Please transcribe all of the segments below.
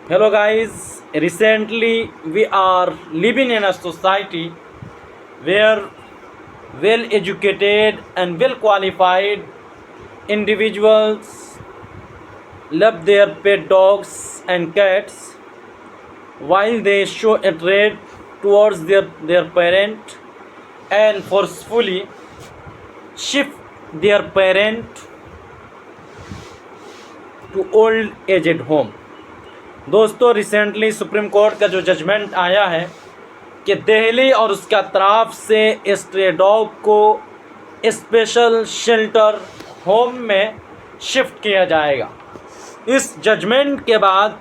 Hello guys, recently we are living in a society where well educated and well qualified individuals love their pet dogs and cats while they show a trait towards their parent and forcefully shift their parent to old aged home. दोस्तों, recently supreme court का जो judgement आया है कि दिल्ली और उसके अतराफ से stray dog को स्पेशल शेल्टर होम में शिफ्ट किया जाएगा। इस जजमेंट के बाद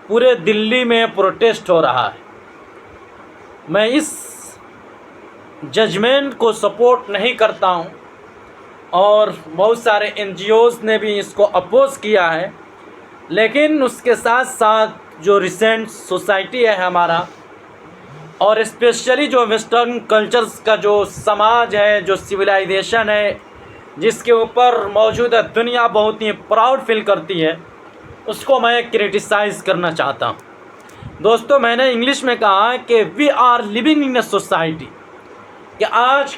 पूरे दिल्ली में प्रोटेस्ट हो रहा है। मैं इस जजमेंट को सपोर्ट नहीं करता हूं और बहुत सारे एनजीओज़ ने भी इसको अपोज़ किया है, लेकिन उसके साथ साथ जो रिसेंट सोसाइटी है हमारा, और स्पेशली जो वेस्टर्न कल्चर्स का जो समाज है, जो सिविलाइजेशन है, जिसके ऊपर मौजूदा दुनिया बहुत ही प्राउड फील करती है, उसको मैं क्रिटिसाइज़ करना चाहता हूँ। दोस्तों, मैंने इंग्लिश में कहा कि we are living in a society, कि आज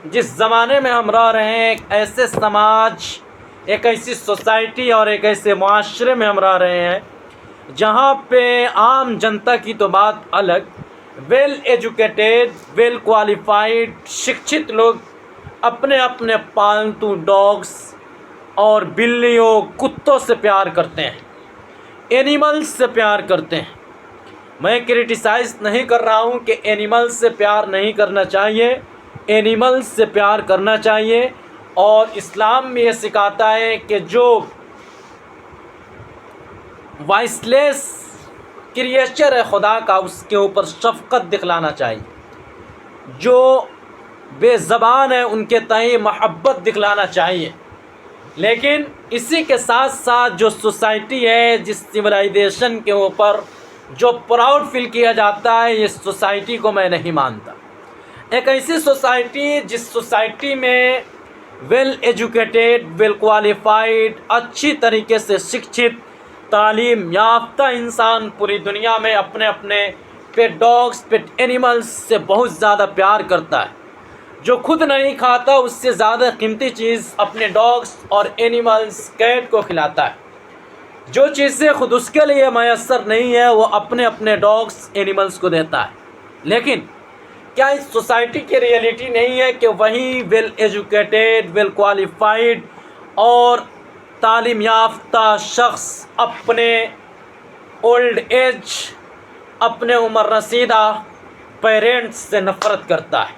जिस ज़माने में हम रह रहे हैं, एक ऐसे समाज, एक ऐसी सोसाइटी और एक ऐसे मुआशरे में हम रह रहे हैं जहाँ पे आम जनता की तो बात अलग, वेल एजुकेटेड, वेल क्वालिफाइड, शिक्षित लोग अपने अपने पालतू डॉग्स और बिल्लियों, कुत्तों से प्यार करते हैं, एनिमल्स से प्यार करते हैं। मैं क्रिटिसाइज़ नहीं कर रहा हूँ कि एनिमल्स से प्यार नहीं करना चाहिए, एनिमल्स से प्यार करना चाहिए। और इस्लाम में ये सिखाता है कि जो वाइसलेस क्रिएचर है खुदा का, उसके ऊपर शफ़क़त दिखलाना चाहिए। जो बेज़बान है उनके तय मोहब्बत दिखलाना चाहिए। लेकिन इसी के साथ साथ जो सोसाइटी है, जिस सिविलाइजेशन के ऊपर जो प्राउड फील किया जाता है, इस सोसाइटी को मैं नहीं मानता। एक ऐसी सोसाइटी जिस सोसाइटी में वेल एजुकेटेड, वेल क्वालिफाइड, अच्छी तरीके से शिक्षित, तालीम याफ्ता इंसान पूरी दुनिया में अपने अपने पेट डॉग्स, पेट एनिमल्स से बहुत ज़्यादा प्यार करता है। जो खुद नहीं खाता उससे ज़्यादा कीमती चीज़ अपने डॉग्स और एनिमल्स, कैट को खिलाता है। जो चीज़ें खुद उसके लिए मैसर नहीं है, वो अपने अपने डॉग्स, एनिमल्स को देता है। लेकिन क्या इस सोसाइटी की रियलिटी नहीं है कि वही वेल एजुकेटेड, वेल क्वालिफाइड और तालीम याफ्ता शख्स अपने ओल्ड एज, अपने उम्र रसीदा पेरेंट्स से नफ़रत करता है?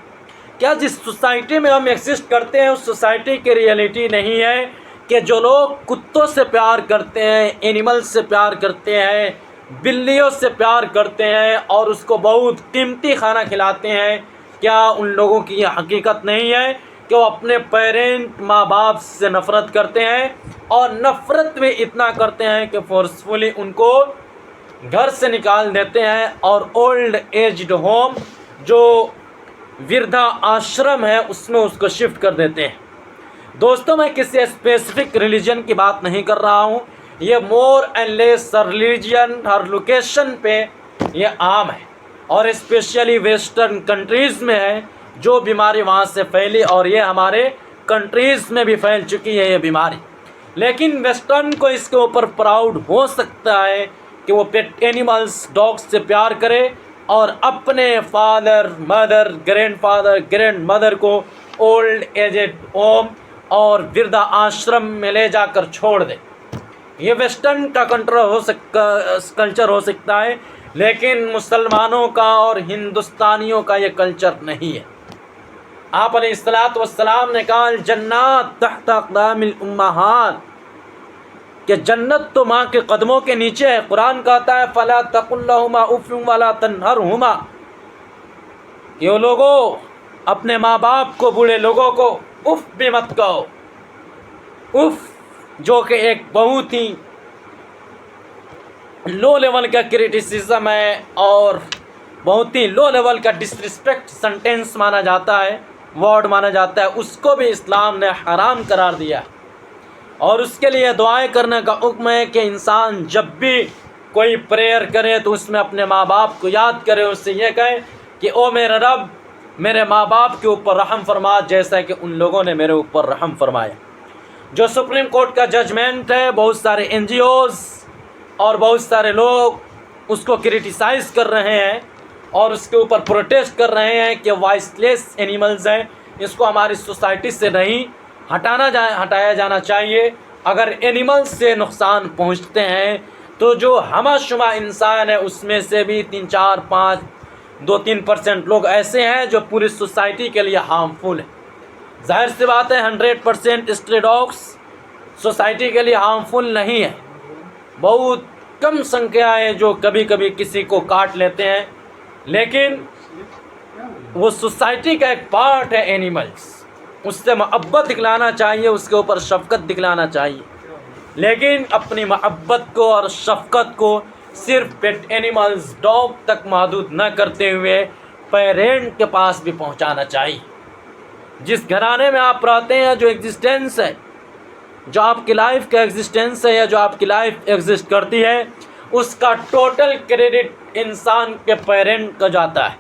क्या जिस सोसाइटी में हम एग्जिस्ट करते हैं उस सोसाइटी की रियलिटी नहीं है कि जो लोग कुत्तों से प्यार करते हैं, एनिमल्स से प्यार करते हैं, बिल्लियों से प्यार करते हैं और उसको बहुत कीमती खाना खिलाते हैं, क्या उन लोगों की ये हकीकत नहीं है कि वो अपने पेरेंट, माँ बाप से नफ़रत करते हैं और नफ़रत में इतना करते हैं कि फोर्सफुली उनको घर से निकाल देते हैं और ओल्ड एज्ड होम, जो वृद्धा आश्रम है, उसमें उसको शिफ्ट कर देते हैं। दोस्तों, मैं किसी स्पेसिफिक रिलीजन की बात नहीं कर रहा हूँ। ये more and less religion her location पे ये आम है और स्पेशली वेस्टर्न कंट्रीज़ में है जो बीमारी वहाँ से फैली, और ये हमारे कंट्रीज़ में भी फैल चुकी है ये बीमारी। लेकिन वेस्टर्न को इसके ऊपर प्राउड हो सकता है कि वो पेट एनिमल्स, डॉग्स से प्यार करे और अपने father, mother, grandfather, grand mother को ओल्ड एजेड होम और वृद्धा आश्रम में ले जाकर छोड़ दे। ये वेस्टर्न का कल्चर हो सकता है, लेकिन मुसलमानों का और हिंदुस्तानियों का ये कल्चर नहीं है। आप अलैहिस्सलातु वस्सलाम ने कहा, जन्नत तहत अक़दामिल उम्महात, कि जन्नत तो माँ के कदमों के नीचे है। कुरान कहता है, फ़ला तक़ुल लहुमा उफ़्फ़िन वला तन्हरहुमा, ये लोगों अपने माँ बाप को, बूढ़े लोगों को उफ़ भी मत कहो। उफ़ जो कि एक बहुत ही लो लेवल का क्रिटिसिज्म है और बहुत ही लो लेवल का डिसरिस्पेक्ट सेंटेंस माना जाता है, वर्ड माना जाता है, उसको भी इस्लाम ने हराम करार दिया। और उसके लिए दुआएं करने का हुक्म है कि इंसान जब भी कोई प्रेयर करे तो उसमें अपने माँ बाप को याद करे, उससे ये कहे कि ओ मेरे रब, मेरे माँ बाप के ऊपर रहम फरमा जैसा कि उन लोगों ने मेरे ऊपर रहम फरमाया। जो सुप्रीम कोर्ट का जजमेंट है, बहुत सारे NGOs और बहुत सारे लोग उसको क्रिटिसाइज़ कर रहे हैं और उसके ऊपर प्रोटेस्ट कर रहे हैं कि वॉइसलेस एनिमल्स हैं, इसको हमारी सोसाइटी से नहीं हटाया जाना चाहिए। अगर एनिमल्स से नुकसान पहुंचते हैं तो जो हमाशुमा इंसान है उसमें से भी 2-3% लोग ऐसे हैं जो पूरी सोसाइटी के लिए हार्मफुल है। जाहिर सी बात है 100% स्ट्रे डॉग्स सोसाइटी के लिए हार्मफुल नहीं है। बहुत कम संख्या है जो कभी कभी किसी को काट लेते हैं, लेकिन वो सोसाइटी का एक पार्ट है एनिमल्स। उससे मोहब्बत दिखलाना चाहिए, उसके ऊपर शफ़क़त दिखलाना चाहिए, लेकिन अपनी मोहब्बत को और शफ़क़त को सिर्फ पेट एनिमल्स डॉग तक महदूद न करते हुए पेरेंट के पास भी पहुंचाना चाहिए। जिस घराने में आप रहते हैं, जो एग्जिस्टेंस है, जो आपकी लाइफ का एग्जिस्टेंस है या जो आपकी लाइफ एग्जिस्ट करती है, उसका टोटल क्रेडिट इंसान के पेरेंट को जाता है,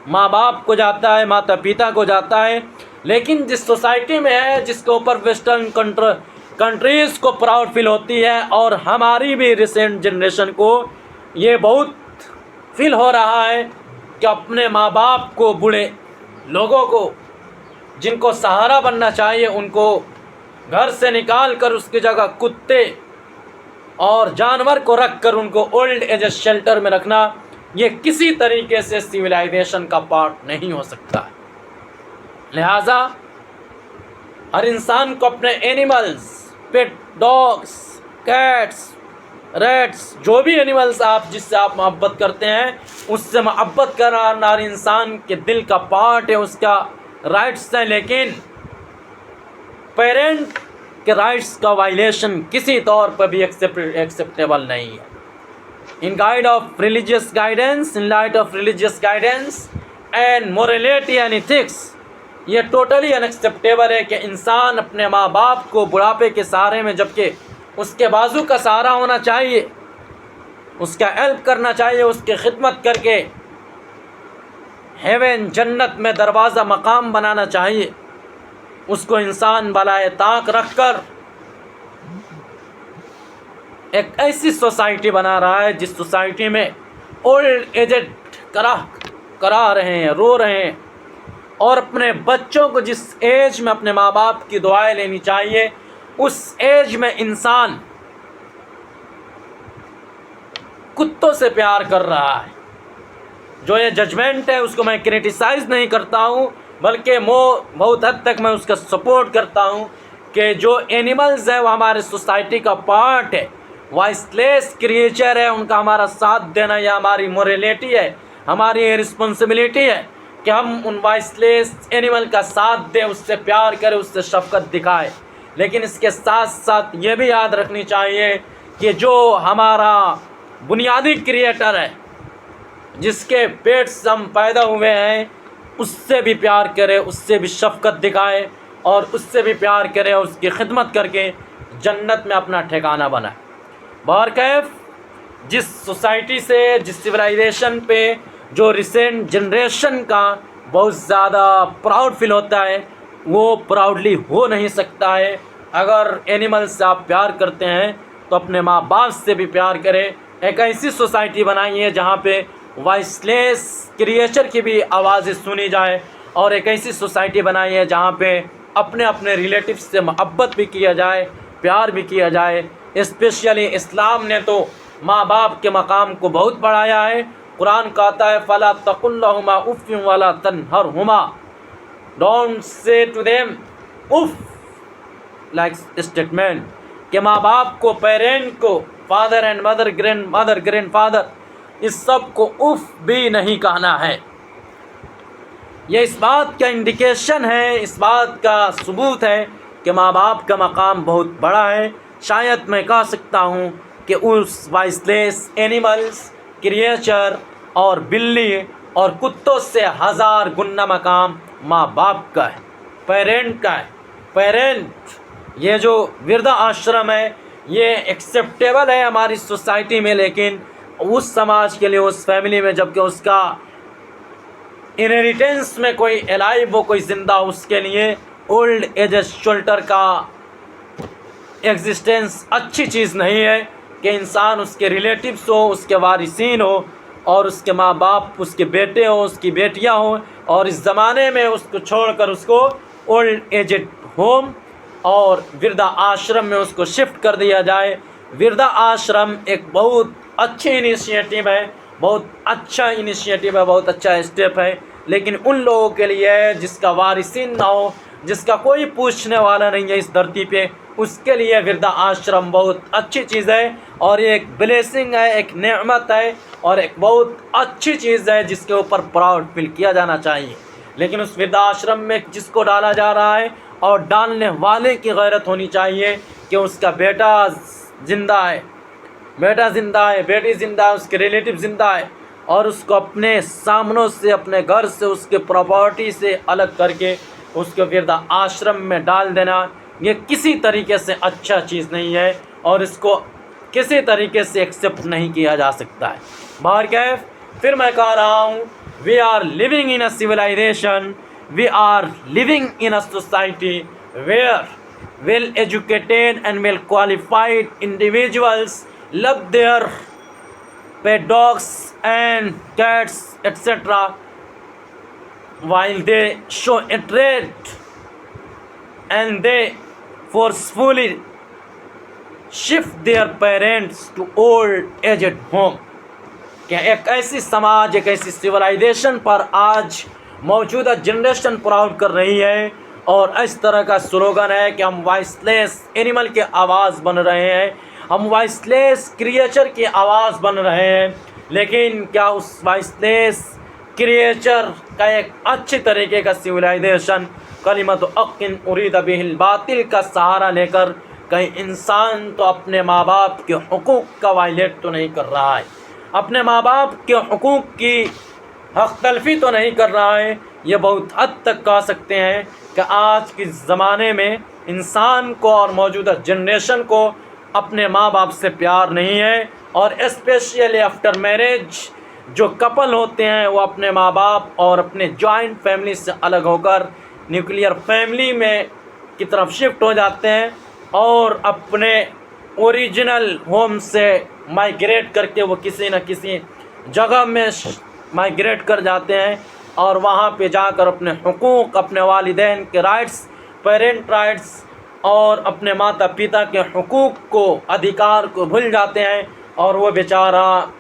माँ बाप को जाता है, माता पिता को जाता है। लेकिन जिस सोसाइटी में है, जिसके ऊपर वेस्टर्न कंट्रीज़ को प्राउड फील होती है और हमारी भी रिसेंट जनरेशन को ये बहुत फील हो रहा है कि अपने माँ बाप को, बूढ़े लोगों को जिनको सहारा बनना चाहिए, उनको घर से निकाल कर उसकी जगह कुत्ते और जानवर को रख कर उनको ओल्ड एज शेल्टर में रखना, ये किसी तरीके से सिविलाइजेशन का पार्ट नहीं हो सकता है। लिहाजा हर इंसान को अपने एनिमल्स, पेट डॉग्स, कैट्स, रेट्स, जो भी एनिमल्स आप जिससे आप मोहब्बत करते हैं, उससे मोहब्बत करना हर इंसान के दिल का पार्ट है, उसका राइट्स है। लेकिन पेरेंट के राइट्स का वायलेशन किसी तौर पर भी एक्सेप्टेबल नहीं है। In light of religious guidance and morality and ethics, ये टोटली अनएक्सेप्टेबल है कि इंसान अपने माँ बाप को बुढ़ापे के सहारे में, जबकि उसके बाजू का सहारा होना चाहिए, उसका हेल्प करना चाहिए, उसकी खिदमत करके हेवन, जन्नत में दरवाज़ा मकाम बनाना चाहिए, उसको इंसान बलाए ताक रख कर एक ऐसी सोसाइटी बना रहा है जिस सोसाइटी में ओल्ड एजेड करा रहे हैं, रो रहे हैं। और अपने बच्चों को जिस एज में अपने माँ बाप की दुआएं लेनी चाहिए, उस एज में इंसान कुत्तों से प्यार कर रहा है। जो ये जजमेंट है उसको मैं क्रिटिसाइज़ नहीं करता हूँ, बल्कि बहुत हद तक मैं उसका सपोर्ट करता हूँ कि जो एनिमल्स हैं वो हमारे सोसाइटी का पार्ट है, वॉइसलेस क्रिएचर है, उनका हमारा साथ देना यह हमारी मोरलिटी है, हमारी रिस्पॉन्सिबिलिटी है कि हम उन वॉइसलेस एनिमल का साथ दें, उससे प्यार करें, उससे शफ़क़त दिखाएं। लेकिन इसके साथ साथ ये भी याद रखनी चाहिए कि जो हमारा बुनियादी क्रिएटर है, जिसके पेट से हम पैदा हुए हैं, उससे भी प्यार करें, उससे भी शफ़क़त दिखाएं और उससे भी प्यार करें और उसकी खिदमत करके जन्नत में अपना ठिकाना बनाएं। बहरकैफ जिस सोसाइटी से, जिस सिविलाइजेशन पे जो रिसेंट जनरेशन का बहुत ज़्यादा प्राउड फील होता है, वो प्राउडली हो नहीं सकता है। अगर एनिमल से आप प्यार करते हैं तो अपने माँ बाप से भी प्यार करें। एक ऐसी सोसाइटी बनाइए जहाँ पे वॉइसलेस क्रिएचर की भी आवाज़ें सुनी जाए, और एक ऐसी सोसाइटी बनाइए जहाँ पे अपने अपने रिलेटिव्स से मोहब्बत भी किया जाए, प्यार भी किया जाए। स्पेशली इस्लाम ने तो माँ बाप के मकाम को बहुत बढ़ाया है। कुरान कहता है फ़ला तकुल्लहुमा उफ़्फ़िन वला तन्हरहुमा, डोंट से टू देम उफ़, लाइक स्टेटमेंट कि माँ बाप को, पेरेंट को, father and mother, grand father, इस सब को उफ़ भी नहीं कहना है। ये इस बात का इंडिकेशन है, इस बात का सबूत है कि माँ बाप का मकाम बहुत बड़ा है। शायद मैं कह सकता हूँ कि उस वॉइसलेस एनिमल्स, क्रिएचर और बिल्ली और कुत्तों से 1000 गुना मकाम माँ बाप का है, पेरेंट का है। पेरेंट ये जो वृद्धा आश्रम है ये एक्सेप्टेबल है हमारी सोसाइटी में, लेकिन उस समाज के लिए, उस फैमिली में, जबकि उसका इनहेरिटेंस में कोई अलाइव हो, कोई ज़िंदा, उसके लिए ओल्ड एज शेल्टर का एग्जिस्टेंस अच्छी चीज़ नहीं है कि इंसान उसके रिलेटिव्स हो, उसके वारिसीन हो और उसके माँ बाप, उसके बेटे हो, उसकी बेटियां हो, और इस ज़माने में उसको छोड़कर उसको ओल्ड एजेड होम और वृद्धा आश्रम में उसको शिफ्ट कर दिया जाए। वृद्धा आश्रम एक बहुत अच्छी इनिशिएटिव है, बहुत अच्छा इनिशिएटिव है, बहुत अच्छा स्टेप है, लेकिन उन लोगों के लिए जिसका वारिसीन ना हो, जिसका कोई पूछने वाला नहीं है इस धरती पे, उसके लिए वृद्धा आश्रम बहुत अच्छी चीज़ है और ये एक ब्लेसिंग है, एक नेमत है और एक बहुत अच्छी चीज़ है जिसके ऊपर प्राउड फील किया जाना चाहिए। लेकिन उस वृद्धा आश्रम में जिसको डाला जा रहा है और डालने वाले की गैरत होनी चाहिए कि उसका बेटा ज़िंदा है, बेटा ज़िंदा है, बेटी ज़िंदा है, उसके रिलेटिव ज़िंदा है, और उसको अपने सामनों से, अपने घर से, उसके प्रॉपर्टी से अलग करके उसको वृद्धा आश्रम में डाल देना, ये किसी तरीके से अच्छा चीज़ नहीं है और इसको किसी तरीके से एक्सेप्ट नहीं किया जा सकता है। बाहर कैफ फिर मैं कह रहा हूँ, we are living in a civilisation, we are living in a society where well educated and well qualified individuals love their pet dogs and cats etc. while they show a trait and they forcefully shift their parents to old aged home। क्या एक ऐसी समाज, एक ऐसी civilisation पर आज मौजूदा generation proud कर रही है और इस तरह का स्लोगन है कि हम वॉइसलेस एनिमल के आवाज़ बन रहे हैं, हम वॉइसलेस क्रिएचर की आवाज़ बन रहे हैं। लेकिन क्या उस वॉइसलेस क्रिएचर का एक अच्छी तरीके का सिविलाइजेशन कलिमत अक्किन उरीद बिहिल बातिल का सहारा लेकर कहीं इंसान तो अपने माँ बाप के हुकूक़ का वायलेट तो नहीं कर रहा है, अपने माँ बाप के हुकूक़ की हक़ तलफ़ी तो नहीं कर रहा है? ये बहुत हद तक कह सकते हैं कि आज के ज़माने में इंसान को और मौजूदा जनरेशन को अपने माँ बाप से प्यार नहीं है, और स्पेशली आफ्टर मैरिज जो कपल होते हैं वो अपने माँ बाप और अपने जॉइंट फैमिली से अलग होकर न्यूक्लियर फैमिली में की तरफ शिफ्ट हो जाते हैं और अपने ओरिजिनल होम से माइग्रेट करके वो किसी न किसी जगह में माइग्रेट कर जाते हैं और वहाँ पे जाकर अपने हुकूक़, अपने वालिदैन के राइट्स, पेरेंट राइट्स और अपने माता पिता के हुकूक़ को, अधिकार को भूल जाते हैं और वो बेचारा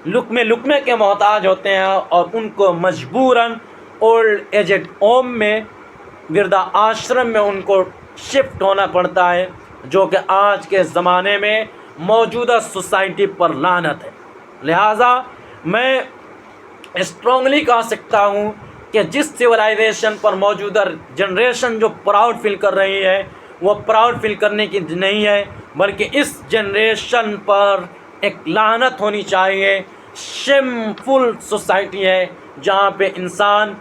लुकमे के मोहताज होते हैं और उनको मजबूरन ओल्ड एजेड होम में, वृद्धा आश्रम में उनको शिफ्ट होना पड़ता है, जो कि आज के ज़माने में मौजूदा सोसाइटी पर लानत है। लिहाजा मैं स्ट्रॉन्गली कह सकता हूँ कि जिस सिविलाइजेशन पर मौजूदा जनरेशन जो प्राउड फील कर रही है वो प्राउड फील करने की नहीं है, बल्कि इस जनरेशन पर एक लानत होनी चाहिए। शेमफुल सोसाइटी है जहाँ पे इंसान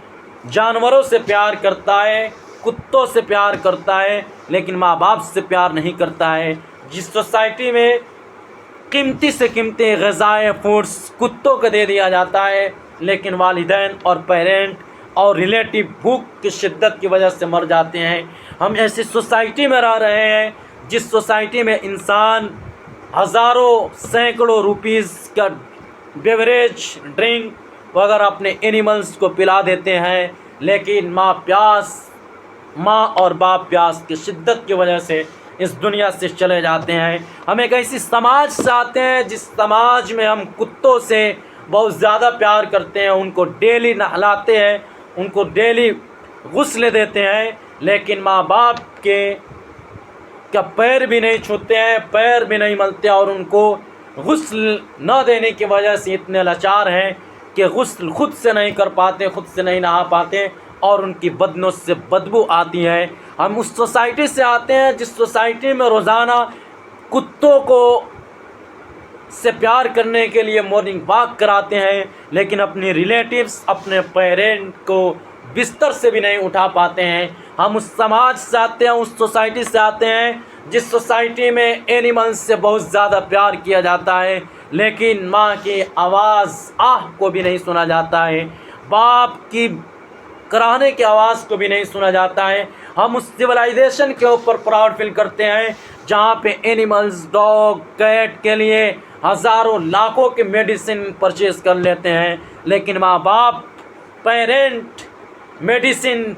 जानवरों से प्यार करता है, कुत्तों से प्यार करता है, लेकिन माँ बाप से प्यार नहीं करता है। जिस सोसाइटी में कीमती से कीमती ग़िज़ाए फूड्स कुत्तों को दे दिया जाता है, लेकिन वालिदैन और पेरेंट और रिलेटिव भूख की शिद्दत की वजह से मर जाते हैं। हम ऐसी सोसाइटी में रह रहे हैं जिस सोसाइटी में इंसान हज़ारों सैकड़ों रुपीस का बेवरेज ड्रिंक वगैरह अपने एनिमल्स को पिला देते हैं, लेकिन माँ और बाप प्यास की शिद्दत की वजह से इस दुनिया से चले जाते हैं। हम एक ऐसी समाज से आते हैं जिस समाज में हम कुत्तों से बहुत ज़्यादा प्यार करते हैं, उनको डेली नहलाते हैं, उनको डेली गुस्ल देते हैं, लेकिन माँ बाप का पैर भी नहीं छूते हैं, पैर भी नहीं मलते और उनको गुस्ल न देने की वजह से इतने लाचार हैं कि गुस्ल खुद से नहीं कर पाते, खुद से नहीं नहा पाते और उनकी बदनों से बदबू आती है। हम उस सोसाइटी से आते हैं जिस सोसाइटी में रोज़ाना कुत्तों को से प्यार करने के लिए मॉर्निंग वॉक कराते हैं, लेकिन अपने रिलेटिव्स, अपने पेरेंट को बिस्तर से भी नहीं उठा पाते हैं। हम उस समाज से आते हैं, उस सोसाइटी से आते हैं जिस सोसाइटी में एनिमल्स से बहुत ज़्यादा प्यार किया जाता है, लेकिन माँ की आवाज़ आह को भी नहीं सुना जाता है, बाप की कराहने की आवाज़ को भी नहीं सुना जाता है। हम उस सिविलाइजेशन के ऊपर प्राउड फील करते हैं जहाँ पे एनिमल्स, डॉग, कैट के लिए हज़ारों लाखों के मेडिसिन परचेज़ कर लेते हैं, लेकिन माँ बाप, पेरेंट, मेडिसिन,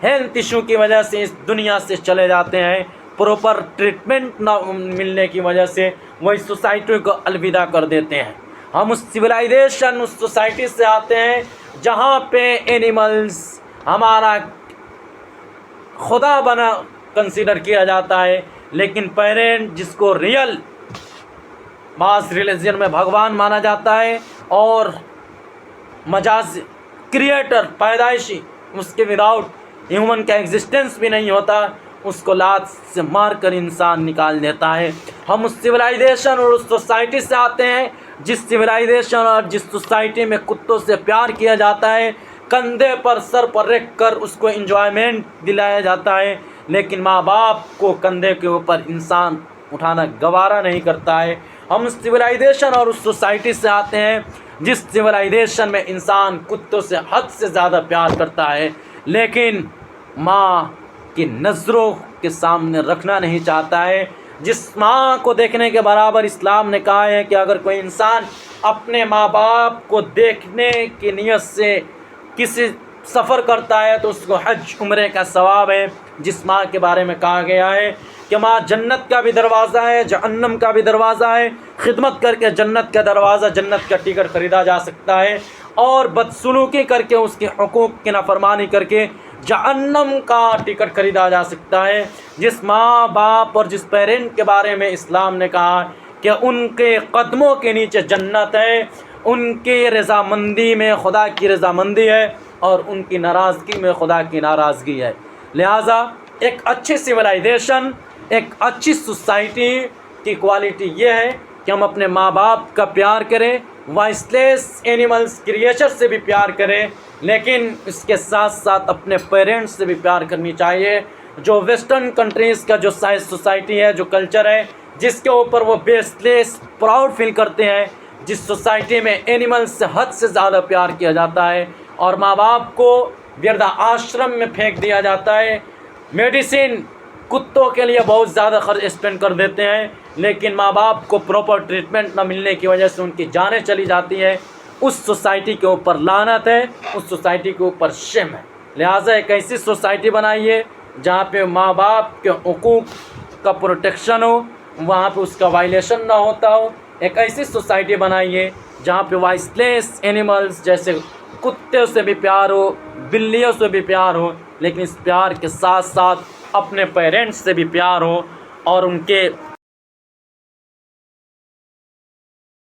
हेल्थ इशू की वजह से इस दुनिया से चले जाते हैं। प्रॉपर ट्रीटमेंट ना मिलने की वजह से वही सोसाइटी को अलविदा कर देते हैं। हम उस सिविलाइजेशन, उस सोसाइटी से आते हैं जहाँ पे एनिमल्स हमारा खुदा बना कंसीडर किया जाता है, लेकिन पेरेंट जिसको रियल मास रिलीजन में भगवान माना जाता है और मजाज क्रिएटर, पैदाइशी, उसके विदाउट ह्यूमन का एग्जिस्टेंस भी नहीं होता, उसको लात से मार कर इंसान निकाल देता है। हम उस सिविलाइजेशन और उस सोसाइटी से आते हैं जिस सिविलाइजेशन और जिस सोसाइटी में कुत्तों से प्यार किया जाता है, कंधे पर, सर पर रख कर उसको एंजॉयमेंट दिलाया जाता है, लेकिन माँ बाप को कंधे के ऊपर इंसान उठाना गवारा नहीं करता है। हम उस सिविलाइजेशन और उस सोसाइटी से आते हैं जिस सिविलाइजेशन में इंसान कुत्तों से हद से ज़्यादा प्यार करता है, लेकिन माँ की नज़रों के सामने रखना नहीं चाहता है। जिस माँ को देखने के बराबर इस्लाम ने कहा है कि अगर कोई इंसान अपने माँ बाप को देखने की नीयत से किसी सफ़र करता है तो उसको हज उम्रे का सवाब है। जिस माँ के बारे में कहा गया है कि माँ जन्नत का भी दरवाज़ा है, जहन्नम का भी दरवाज़ा है, खिदमत करके जन्नत का दरवाज़ा, जन्नत का टिकट ख़रीदा जा सकता है, और बदसलूकी करके उसके हुकूक़ की नाफरमानी करके जहन्नम का टिकट ख़रीदा जा सकता है। जिस माँ बाप और जिस पेरेंट के बारे में इस्लाम ने कहा कि उनके कदमों के नीचे जन्नत है, उनकी रज़ामंदी में खुदा की रज़ामंदी है और उनकी नाराज़गी में खुदा की नाराज़गी है। लिहाजा एक अच्छी सिविलाइजेशन, एक अच्छी सोसाइटी की क्वालिटी ये है कि हम अपने माँ बाप का प्यार करें, वॉइसलेस एनिमल्स क्रिएचर से भी प्यार करें, लेकिन इसके साथ साथ अपने पेरेंट्स से भी प्यार करनी चाहिए। जो वेस्टर्न कंट्रीज़ का जो सोसाइटी है, जो कल्चर है, जिसके ऊपर वो बेसलेस प्राउड फील करते हैं, जिस सोसाइटी में एनिमल्स से हद से ज़्यादा प्यार किया जाता है और माँ बाप को वृद्धा आश्रम में फेंक दिया जाता है, मेडिसिन कुत्तों के लिए बहुत ज़्यादा खर्च स्पेंड कर देते हैं, लेकिन माँ बाप को प्रॉपर ट्रीटमेंट न मिलने की वजह से उनकी जानें चली जाती है, उस सोसाइटी के ऊपर लानत है, उस सोसाइटी के ऊपर शेम है। लिहाजा एक ऐसी सोसाइटी बनाइए जहाँ पे माँ बाप के हुकूक़ का प्रोटेक्शन हो, वहाँ पे उसका वायलेशन ना होता हो। एक ऐसी सोसाइटी बनाइए जहाँ पे वॉइसलेस एनिमल्स जैसे कुत्ते से भी प्यार हो, बिल्लियों से भी प्यार हो, लेकिन इस प्यार के साथ साथ अपने पेरेंट्स से भी प्यार हो और उनके